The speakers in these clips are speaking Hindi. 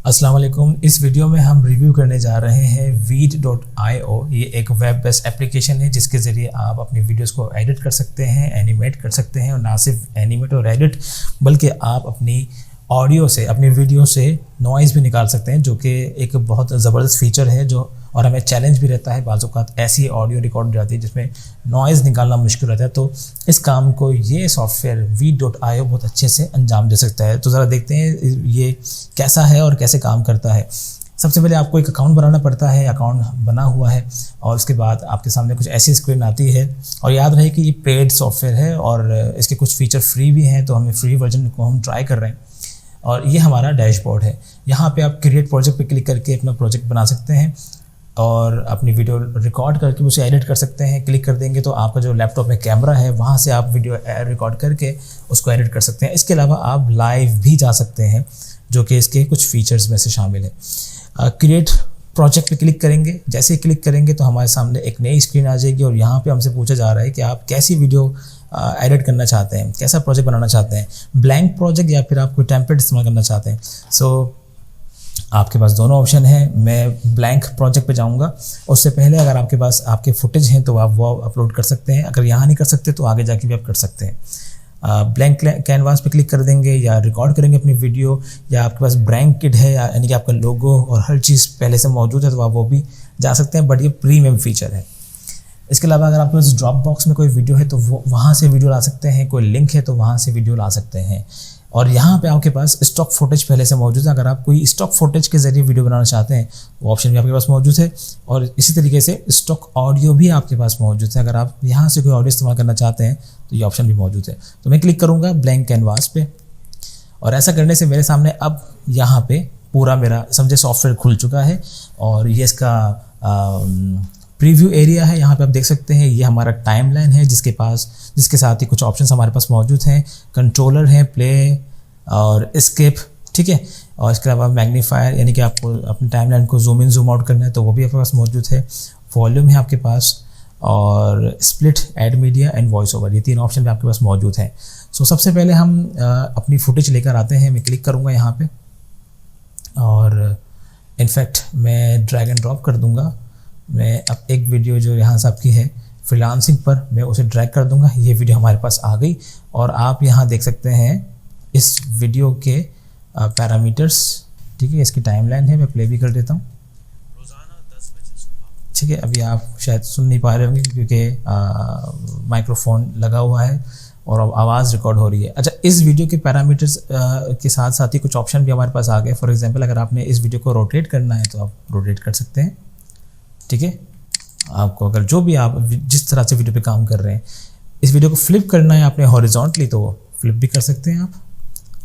अस्सलाम वालेकुम। इस वीडियो में हम रिव्यू करने जा रहे हैं Veed.io। ये एक वेब बेस्ड एप्लीकेशन है जिसके ज़रिए आप अपनी वीडियोस को एडिट कर सकते हैं, एनिमेट कर सकते हैं, और ना सिर्फ एनिमेट और एडिट बल्कि आप अपनी ऑडियो से, अपनी वीडियो से नॉइज़ भी निकाल सकते हैं, जो कि एक बहुत ज़बरदस्त फीचर है। जो और हमें चैलेंज भी रहता है, बाज़ औक़ात ऐसी ऑडियो रिकॉर्ड हो जाती है जिसमें नॉइज़ निकालना मुश्किल रहता है। तो इस काम को ये सॉफ्टवेयर Veed.io बहुत अच्छे से अंजाम दे सकता है। तो ज़रा देखते हैं ये कैसा है और कैसे काम करता है। सबसे पहले आपको एक अकाउंट बनाना पड़ता है। अकाउंट बना हुआ है और उसके बाद आपके सामने कुछ ऐसी स्क्रीन आती है। और याद रहे कि ये पेड सॉफ्टवेयर है और इसके कुछ फीचर फ्री भी हैं, तो हमें फ्री वर्जन को हम ट्राई कर रहे हैं। और ये हमारा डैशबोर्ड है। यहाँ पे आप क्रिएट प्रोजेक्ट पे क्लिक करके अपना प्रोजेक्ट बना सकते हैं और अपनी वीडियो रिकॉर्ड करके उसे एडिट कर सकते हैं। क्लिक कर देंगे तो आपका जो लैपटॉप में कैमरा है वहाँ से आप वीडियो रिकॉर्ड करके उसको एडिट कर सकते हैं। इसके अलावा आप लाइव भी जा सकते हैं, जो कि इसके कुछ फीचर्स में से शामिल है। क्रिएट प्रोजेक्ट पे क्लिक करेंगे। जैसे ही क्लिक करेंगे तो हमारे सामने एक नई स्क्रीन आ जाएगी और यहाँ पे हमसे पूछा जा रहा है कि आप कैसी वीडियो एडिट करना चाहते हैं, कैसा प्रोजेक्ट बनाना चाहते हैं, ब्लैंक प्रोजेक्ट या फिर आप कोई टेम्पलेट इस्तेमाल करना चाहते हैं। सो आपके पास दोनों ऑप्शन हैं। मैं ब्लैंक प्रोजेक्ट पे जाऊंगा। उससे पहले अगर आपके पास आपके फुटेज हैं तो आप वो अपलोड कर सकते हैं। अगर यहाँ नहीं कर सकते तो आगे जाके भी आप कर सकते हैं। ब्लैंक कैनवास पे क्लिक कर देंगे या रिकॉर्ड करेंगे अपनी वीडियो, या आपके पास ब्लैंक है यानी कि आपका लोगो और हर चीज़ पहले से मौजूद है तो आप वो भी जा सकते हैं, बट ये प्रीमियम फीचर है। इसके अलावा अगर आपके पास ड्रॉप बॉक्स में कोई वीडियो है तो वो वहाँ से वीडियो ला सकते हैं, कोई लिंक है तो वहाँ से वीडियो ला सकते हैं। और यहाँ पे आपके पास स्टॉक फुटेज पहले से मौजूद है। अगर आप कोई स्टॉक फुटेज के ज़रिए वीडियो बनाना चाहते हैं वो ऑप्शन भी आपके पास मौजूद है। और इसी तरीके से स्टॉक ऑडियो भी आपके पास मौजूद है। अगर आप यहाँ से कोई ऑडियो इस्तेमाल करना चाहते हैं तो ये ऑप्शन भी मौजूद है। तो मैं क्लिक करूँगा ब्लैंक कैनवास पे, और ऐसा करने से मेरे सामने अब यहाँ पे पूरा मेरा समझे सॉफ्टवेयर खुल चुका है। और ये इसका प्रीव्यू एरिया है। यहाँ पे आप देख सकते हैं ये हमारा टाइमलाइन है जिसके साथ ही कुछ ऑप्शंस हमारे पास मौजूद हैं। कंट्रोलर है, प्ले और एस्केप, ठीक है। और इसके अलावा मैग्नीफायर, यानी कि आपको अपनी टाइमलाइन को जूम इन जूम आउट करना है तो वो भी आपके पास मौजूद है। वॉल्यूम है आपके पास, और split, add media and voice over, ये तीन ऑप्शन भी आपके पास मौजूद हैं। सो सबसे पहले हम अपनी फुटेज लेकर आते हैं। मैं क्लिक करूँगा यहाँ पे और इनफैक्ट मैं ड्रैग एंड ड्रॉप कर दूँगा। मैं अब एक वीडियो जो यहाँ से आपकी है फ्रीलांसिंग पर, मैं उसे ड्रैग कर दूंगा। ये वीडियो हमारे पास आ गई और आप यहाँ देख सकते हैं इस वीडियो के पैरामीटर्स, ठीक है। इसकी टाइमलाइन है, मैं प्ले भी कर देता हूँ, ठीक है। अभी आप शायद सुन नहीं पा रहे होंगे क्योंकि माइक्रोफोन लगा हुआ है और आवाज़ रिकॉर्ड हो रही है। अच्छा, इस वीडियो के पैरामीटर्स के साथ साथ ही कुछ ऑप्शन भी हमारे पास आ गए। फॉर एग्जांपल, अगर आपने इस वीडियो को रोटेट करना है तो आप रोटेट कर सकते हैं, ठीक है। आपको अगर जो भी आप जिस तरह से वीडियो पे काम कर रहे हैं, इस वीडियो को फ्लिप करना है आपने हॉरिजॉन्टली तो वो फ्लिप भी कर सकते हैं आप।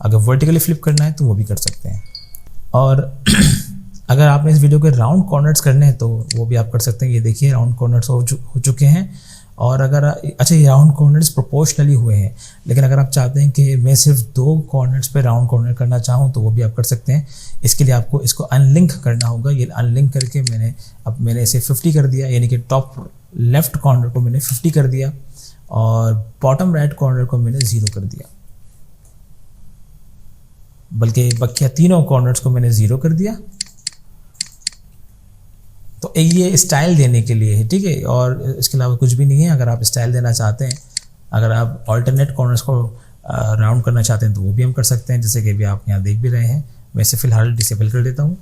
अगर वर्टिकली फ्लिप करना है तो वो भी कर सकते हैं। और अगर आपने इस वीडियो के राउंड कॉर्नर्स करने हैं तो वो भी आप कर सकते हैं। ये देखिए राउंड कॉर्नर्स हो चुके हैं। और अगर अच्छा, ये राउंड कॉर्नर्स प्रोपोर्शनली हुए हैं, लेकिन अगर आप चाहते हैं कि मैं सिर्फ 2 कॉर्नर्स पे राउंड कॉर्नर करना चाहूँ तो वो भी आप कर सकते हैं। इसके लिए आपको इसको अनलिंक करना होगा। ये अनलिंक करके मैंने इसे 50 कर दिया, यानी कि टॉप लेफ्ट कॉर्नर को मैंने 50 कर दिया और बॉटम राइट कॉर्नर को मैंने 0 कर दिया, बल्कि बकिया तीनों कॉर्नर्स को मैंने 0 कर दिया। तो ये स्टाइल देने के लिए है, ठीक है। और इसके अलावा कुछ भी नहीं है। अगर आप स्टाइल देना चाहते हैं, अगर आप ऑल्टरनेट कॉर्नर्स को राउंड करना चाहते हैं तो वो भी हम कर सकते हैं, जैसे कि अभी आप यहाँ देख भी रहे हैं। मैं इसे फिलहाल डिसेबल कर देता हूँ।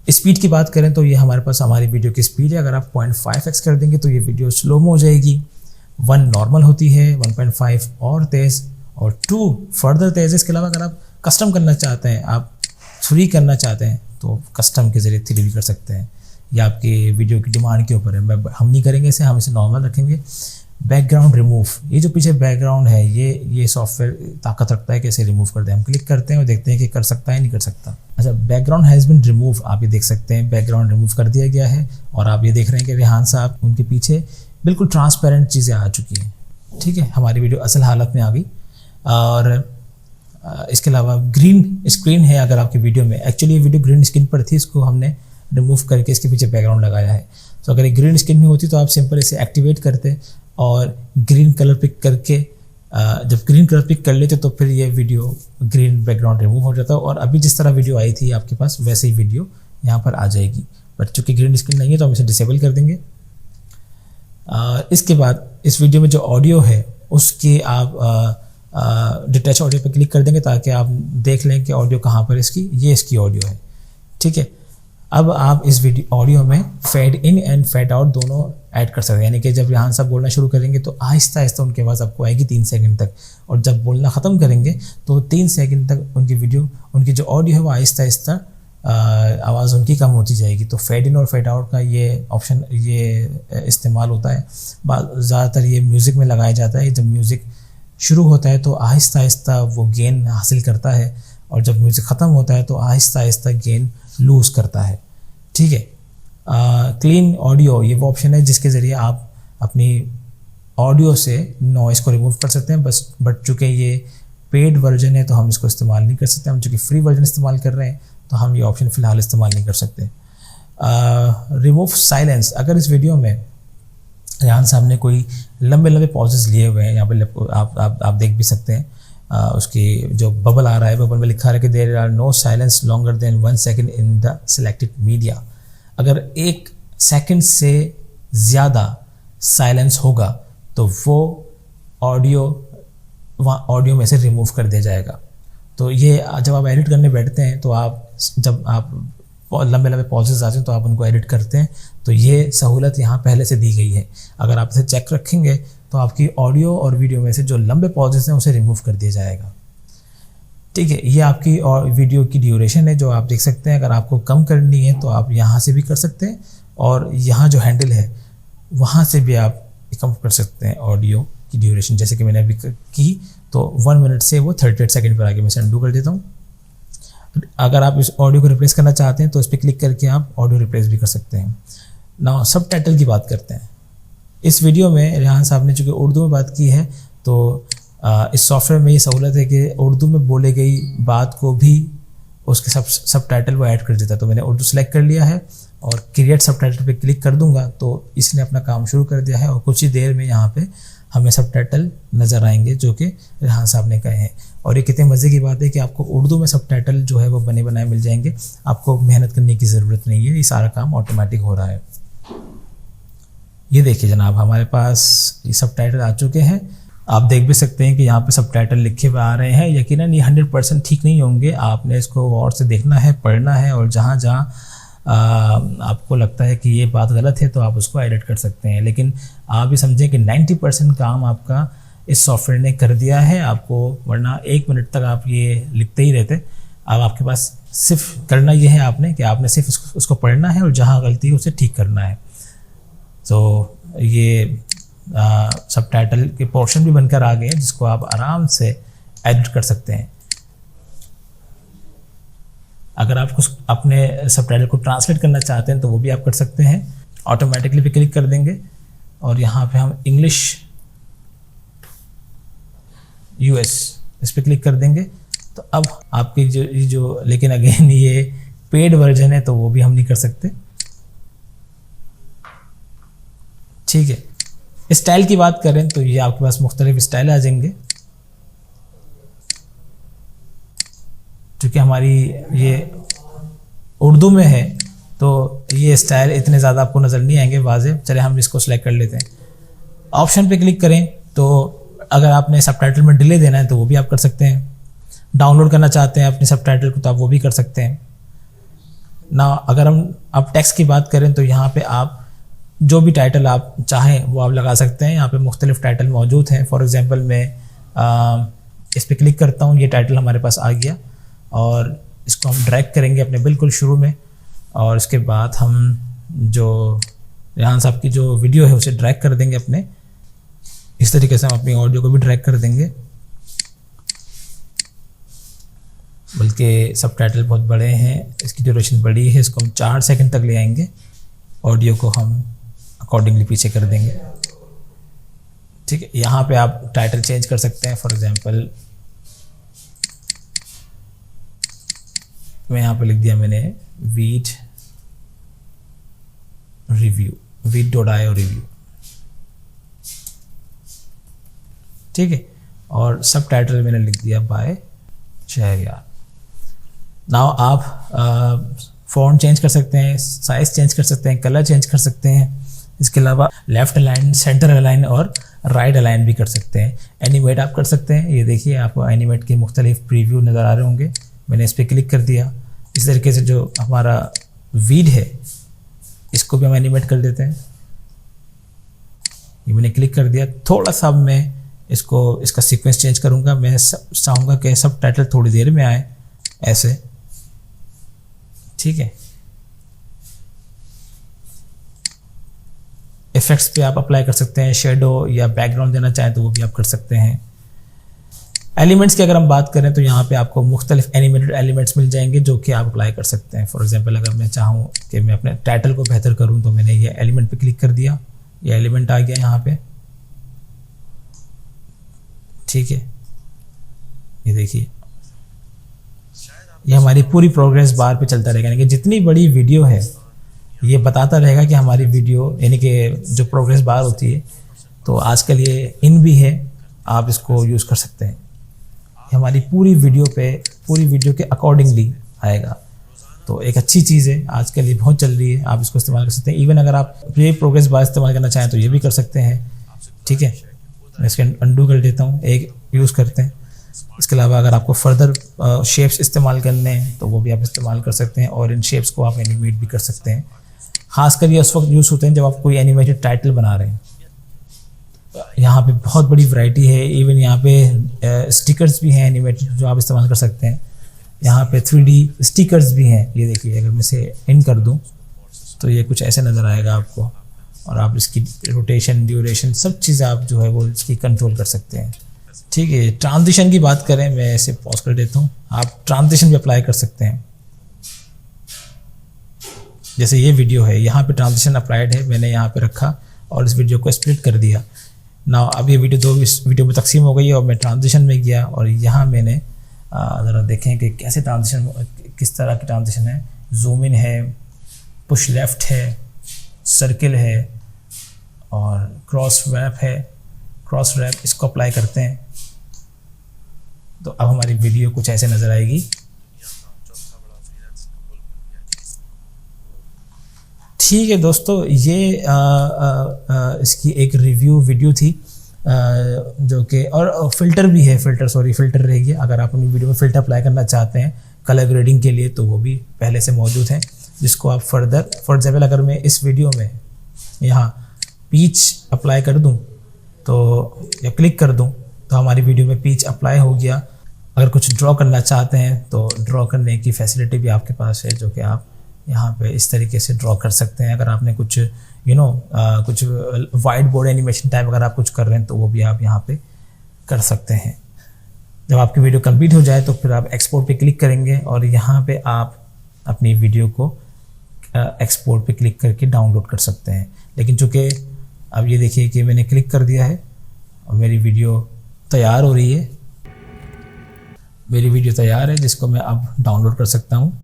स्पीड की बात करें तो ये हमारे पास हमारी वीडियो की स्पीड है। अगर आप 0.5x कर देंगे तो ये वीडियो स्लो हो जाएगी। 1 नॉर्मल होती है, 1.5 और तेज़, और 2 फर्दर तेज़। इसके अलावा अगर आप कस्टम करना चाहते हैं, आप 3 करना चाहते हैं तो कस्टम के ज़रिए 3 भी कर सकते हैं। या आपकी वीडियो की डिमांड के ऊपर है। हम नहीं करेंगे इसे, हम इसे नॉर्मल रखेंगे। बैकग्राउंड रिमूव, ये जो पीछे बैकग्राउंड है ये सॉफ्टवेयर ताकत रखता है कि इसे रिमूव कर दें। हम क्लिक करते हैं और देखते हैं कि कर सकता है नहीं कर सकता। अच्छा, बैकग्राउंड हैज़ बिन रिमूव, आप ये देख सकते हैं बैकग्राउंड रिमूव कर दिया गया है। और आप ये देख रहे हैं कि रेहान साहब, उनके पीछे बिल्कुल ट्रांसपेरेंट चीज़ें आ चुकी हैं, ठीक है। हमारी वीडियो असल हालत में आ गई। और इसके अलावा ग्रीन स्क्रीन है अगर आपकी वीडियो में। एक्चुअली ये वीडियो ग्रीन स्क्रीन पर थी, इसको हमने रिमूव करके इसके पीछे बैकग्राउंड लगाया है। तो अगर ये ग्रीन स्क्रीन में होती तो आप सिंपल इसे एक्टिवेट करते और ग्रीन कलर पिक करके जब ग्रीन कलर पिक कर लेते तो फिर ये वीडियो ग्रीन बैकग्राउंड रिमूव हो जाता है और अभी जिस तरह वीडियो आई थी आपके पास वैसे ही वीडियो यहाँ पर आ जाएगी। बट चूँकि ग्रीन स्क्रीन नहीं है तो हम इसे डिसेबल कर देंगे। इसके बाद इस वीडियो में जो ऑडियो है उसकी आप डिटैच ऑडियो पर क्लिक कर देंगे ताकि आप देख लें कि ऑडियो कहाँ पर ये इसकी ऑडियो है। ठीक है, अब आप इस वीडियो ऑडियो में fade in and fade out दोनों ऐड कर सकते हैं, यानी कि जब रेहान साहब बोलना शुरू करेंगे तो आहिस्ता आहिस्ता उनके आवाज़ आपको आएगी 3 सेकंड तक, और जब बोलना ख़त्म करेंगे तो 3 सेकंड तक उनकी जो ऑडियो है वो आहिस्ता आहिस्ता आवाज़ उनकी कम होती जाएगी। तो फेड इन और फेड आउट का ये ऑप्शन इस्तेमाल होता है, ज़्यादातर ये म्यूज़िक में लगाया जाता है। जब म्यूज़िक शुरू होता है तो आहिस्ता आहिस्ता वो गेन हासिल करता है और जब म्यूज़िक ख़त्म होता है तो आहिस्ता आहिस्ता गेन लूज़ करता है। ठीक है, क्लीन ऑडियो ये वो ऑप्शन है जिसके ज़रिए आप अपनी ऑडियो से नॉइज़ को रिमूव कर सकते हैं। बट चूँकि ये पेड वर्जन है तो हम इसको इस्तेमाल नहीं कर सकते। हम चूँकि फ्री वर्जन इस्तेमाल कर रहे हैं तो हम ये ऑप्शन फ़िलहाल इस्तेमाल नहीं कर सकते। रिमूव साइलेंस, अगर इस वीडियो में रेहान साहब ने कोई लंबे लंबे पॉजेस लिए हुए हैं, यहाँ पे आप देख भी सकते हैं, उसकी जो बबल आ रहा है, बबल में लिखा है कि there are no silence longer than 1 second in the selected media. अगर 1 सेकेंड से ज़्यादा साइलेंस होगा तो वो ऑडियो में से रिमूव कर दिया जाएगा। तो ये जब आप एडिट करने बैठते हैं तो जब आप लंबे लंबे पॉजेस आते हैं तो आप उनको एडिट करते हैं, तो ये सहूलत यहाँ पहले से दी गई है। अगर आप इसे चेक रखेंगे तो आपकी ऑडियो और वीडियो में से जो लंबे पॉजेस हैं उसे रिमूव कर दिया जाएगा। ठीक है, ये आपकी और वीडियो की ड्यूरेशन है जो आप देख सकते हैं। अगर आपको कम करनी है तो आप यहाँ से भी कर सकते हैं और यहाँ जो हैंडल है वहाँ से भी आप कम कर सकते हैं ऑडियो की ड्यूरेशन। जैसे कि मैंने अभी की तो 1 मिनट से वो 38 सेकेंड पर आगे मैं अनडू कर देता हूँ। अगर आप इस ऑडियो को रिप्लेस करना चाहते हैं तो इस पर क्लिक करके आप ऑडियो रिप्लेस भी कर सकते हैं। नाउ सबटाइटल की बात करते हैं। इस वीडियो में रेहान साहब ने चूँकि उर्दू में बात की है तो इस सॉफ्टवेयर में ये सहूलत है कि उर्दू में बोले गई बात को भी उसके सबटाइटल वो ऐड कर देता है। तो मैंने उर्दू सेलेक्ट कर लिया है और क्रिएट सबटाइटल पे क्लिक कर दूंगा तो इसने अपना काम शुरू कर दिया है और कुछ ही देर में यहाँ पे हमें सबटाइटल नज़र आएंगे जो कि रेहान साहब ने कहे हैं। और ये कितने मज़े की बात है कि आपको उर्दू में सबटाइटल जो है वो बने बनाए मिल जाएंगे, आपको मेहनत करने की ज़रूरत नहीं है, ये सारा काम ऑटोमेटिक हो रहा है। ये देखिए जनाब, हमारे पास ये सबटाइटल आ चुके हैं। आप देख भी सकते हैं कि यहाँ पे सबटाइटल लिखे हुए आ रहे हैं। यकीनन ये 100% ठीक नहीं होंगे, आपने इसको गौर से देखना है, पढ़ना है और जहाँ जहाँ आपको लगता है कि ये बात गलत है तो आप उसको एडिट कर सकते हैं। लेकिन आप भी समझें कि 90% काम आपका इस सॉफ्टवेयर ने कर दिया है आपको, वरना 1 मिनट तक आप ये लिखते ही रहते। अब आपके पास सिर्फ करना ये है कि आपने सिर्फ उसको पढ़ना है और जहाँ गलती है उसे ठीक करना है। तो ये सबटाइटल के पोर्शन भी बनकर आ गए हैं जिसको आप आराम से एडिट कर सकते हैं। अगर आप कुछ अपने सबटाइटल को ट्रांसलेट करना चाहते हैं तो वो भी आप कर सकते हैं। ऑटोमेटिकली पे क्लिक कर देंगे और यहाँ पे हम इंग्लिश US इस पर क्लिक कर देंगे। तो अब आपकी जो लेकिन अगेन ये पेड वर्जन है तो वो भी हम नहीं कर सकते। ठीक है, स्टाइल की बात करें तो ये आपके पास मुख्तलिफ स्टाइल आ जाएंगे। क्योंकि हमारी ये उर्दू में है तो ये स्टाइल इतने ज़्यादा आपको नज़र नहीं आएंगे वाज़ेह। चले हम इसको सेलेक्ट कर लेते हैं। ऑप्शन पे क्लिक करें तो अगर आपने सबटाइटल में डिले देना है तो वो भी आप कर सकते हैं। डाउनलोड करना चाहते हैं अपने सबटाइटल को तो आप वो भी कर सकते हैं ना। अगर हम अब टेक्स्ट की बात करें तो यहाँ पे आप जो भी टाइटल आप चाहें वो आप लगा सकते हैं। यहाँ पे मुख्तलिफ टाइटल मौजूद हैं। फॉर एग्जांपल मैं इस पर क्लिक करता हूँ, ये टाइटल हमारे पास आ गया और इसको हम ड्रैग करेंगे अपने बिल्कुल शुरू में और इसके बाद हम जो रेहान साहब की जो वीडियो है उसे ड्रैग कर देंगे अपने। इस तरीके से हम अपनी ऑडियो को भी ड्रैग कर देंगे, बल्कि सबटाइटल बहुत बड़े हैं, इसकी ड्यूरेशन बड़ी है, इसको हम 4 सेकंड तक ले आएंगे। ऑडियो को हम अकॉर्डिंगली पीछे कर देंगे। ठीक है, यहाँ पे आप टाइटल चेंज कर सकते हैं। फॉर एग्जांपल मैं यहाँ पे लिख दिया मैंने वीड.io रिव्यू। ठीक है, और सब टाइटल मैंने लिख दिया बाय शहरयार। नाउ आप फ़ॉन्ट चेंज कर सकते हैं, साइज़ चेंज कर सकते हैं, कलर चेंज कर सकते हैं। इसके अलावा लेफ़्ट अलाइन, सेंटर अलाइन और राइट अलाइन भी कर सकते हैं। एनिमेट आप कर सकते हैं। ये देखिए आपको एनिमेट के मुख्तलिफ प्रीव्यू नज़र आ रहे होंगे। मैंने इस पर क्लिक कर दिया। इस तरीके से जो हमारा वीड है इसको भी हम एनिमेट कर देते हैं। ये मैंने क्लिक कर दिया। थोड़ा सा मैं इसका सीक्वेंस चेंज करूँगा। मैं चाहूँगा कि सब टाइटल थोड़ी देर में आए ऐसे, ठीक है। इफेक्ट्स पे आप अप्लाई कर सकते हैं, शेडो या बैकग्राउंड देना चाहें तो वो भी आप कर सकते हैं। एलिमेंट्स की अगर हम बात करें तो यहाँ पे आपको मुख्तलिफ एनिमेटेड एलिमेंट्स मिल जाएंगे जो कि आप अप्लाई कर सकते हैं। फॉर एग्जांपल अगर मैं चाहूँ कि मैं अपने टाइटल को बेहतर करूँ तो मैंने ये एलिमेंट पे क्लिक कर दिया, ये एलिमेंट आ गया यहाँ पे, ठीक है। ये देखिए ये हमारी पूरी प्रोग्रेस बार पे चलता रहेगा, यानी कि जितनी बड़ी वीडियो है ये बताता रहेगा कि हमारी वीडियो, यानी कि जो प्रोग्रेस बार होती है, तो आजकल ये इन भी है, आप इसको यूज़ कर सकते हैं। ये हमारी पूरी वीडियो के अकॉर्डिंगली आएगा, तो एक अच्छी चीज़ है, आजकल ये बहुत चल रही है, आप इसको इस्तेमाल कर सकते हैं। इवन अगर आप ये प्रोग्रेस बार इस्तेमाल करना चाहें तो ये भी कर सकते हैं, ठीक है। मैं इसके अंडू कर देता हूँ, एक यूज़ करते हैं। इसके अलावा अगर आपको फर्दर शेप्स इस्तेमाल करने हैं तो वो भी आप इस्तेमाल कर सकते हैं, और इन शेप्स को आप एनिमेट भी कर सकते हैं। खासकर ये उस वक्त यूज़ होते हैं जब आप कोई एनिमेटेड टाइटल बना रहे हैं। यहाँ पे बहुत बड़ी वैरायटी है। इवन यहाँ पे स्टिकर्स भी हैं एनिमेटेड जो आप इस्तेमाल कर सकते हैं। यहाँ पे 3D स्टिकर्स भी हैं। ये देखिए अगर मैं इसे इन कर दूँ तो ये कुछ ऐसे नज़र आएगा आपको, और आप इसकी रोटेशन, ड्यूरेशन, सब चीज़ें आप जो है वो इसकी कंट्रोल कर सकते हैं, ठीक है। ट्रांजिशन की बात करें, मैं इसे पॉज कर देता हूँ। आप ट्रांजिशन भी अप्लाई कर सकते हैं। जैसे ये वीडियो है, यहाँ पे ट्रांजिशन अप्लाइड है, मैंने यहाँ पे रखा और इस वीडियो को स्प्लिट कर दिया। नाउ अब ये वीडियो 2 वीडियो में तकसीम हो गई है, और मैं ट्रांजिशन में गया और यहाँ मैंने ज़रा देखें कि कैसे ट्रांजिशन, किस तरह की ट्रांजिशन है। जूम इन है, पुश लेफ़्ट है, सर्किल है और क्रॉस रैप है। क्रॉस रैप इसको अप्लाई करते हैं तो अब हमारी वीडियो कुछ ऐसे नज़र आएगी। ठीक है दोस्तों, ये इसकी एक रिव्यू वीडियो थी जो कि, और फ़िल्टर भी है, फ़िल्टर रहेगी। अगर आप अपनी वीडियो में फ़िल्टर अप्लाई करना चाहते हैं कलर ग्रेडिंग के लिए तो वो भी पहले से मौजूद हैं, जिसको आप फर्दर, फॉर एग्जाम्पल अगर मैं इस वीडियो में यहाँ पीच अप्लाई कर दूँ तो, या क्लिक कर दूँ तो हमारी वीडियो में पीच अप्लाई हो गया। अगर कुछ ड्रॉ करना चाहते हैं तो ड्रॉ करने की फैसिलिटी भी आपके पास है, जो कि आप यहाँ पे इस तरीके से ड्रॉ कर सकते हैं। अगर आपने कुछ कुछ वाइट बोर्ड एनिमेशन टाइप अगर आप कुछ कर रहे हैं तो वो भी आप यहाँ पे कर सकते हैं। जब आपकी वीडियो कंप्लीट हो जाए तो फिर आप एक्सपोर्ट पे क्लिक करेंगे और यहाँ पे आप अपनी वीडियो को एक्सपोर्ट पे क्लिक करके डाउनलोड कर सकते हैं। लेकिन चूँकि अब ये देखिए कि मैंने क्लिक कर दिया है और मेरी वीडियो तैयार हो रही है, मेरी वीडियो तैयार है जिसको मैं अब डाउनलोड कर सकता हूँ।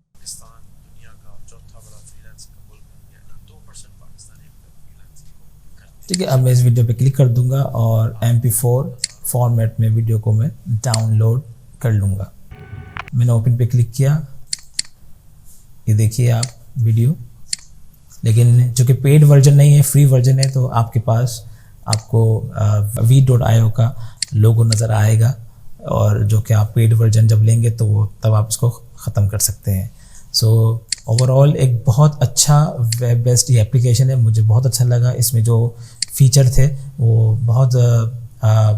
ठीक है, अब मैं इस वीडियो पे क्लिक कर दूंगा और MP4 फॉर्मेट में वीडियो को मैं डाउनलोड कर लूँगा। मैंने ओपन पे क्लिक किया, ये देखिए आप वीडियो, लेकिन जो कि पेड वर्जन नहीं है, फ्री वर्जन है, तो आपके पास आपको veed.io का लोगो नज़र आएगा, और जो कि आप पेड वर्जन जब लेंगे तो वो तब आप इसको ख़त्म कर सकते हैं। सो ओवरऑल एक बहुत अच्छा वेब बेस्ड ये एप्लीकेशन है, मुझे बहुत अच्छा लगा। इसमें जो फ़ीचर थे वो बहुत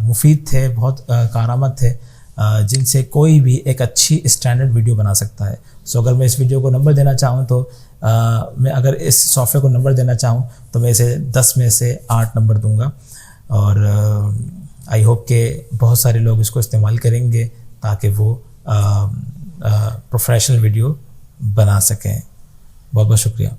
मुफीद थे, बहुत कारआमद थे, जिनसे कोई भी एक अच्छी स्टैंडर्ड वीडियो बना सकता है। सो अगर मैं इस वीडियो को नंबर देना चाहूँ तो मैं अगर इस सॉफ्टवेयर को नंबर देना चाहूँ तो मैं इसे 10 में से 8 नंबर दूँगा, और आई होप कि बहुत सारे लोग इसको इस्तेमाल करेंगे ताकि वो प्रोफेशनल वीडियो बना सकें। बहुत बहुत शुक्रिया।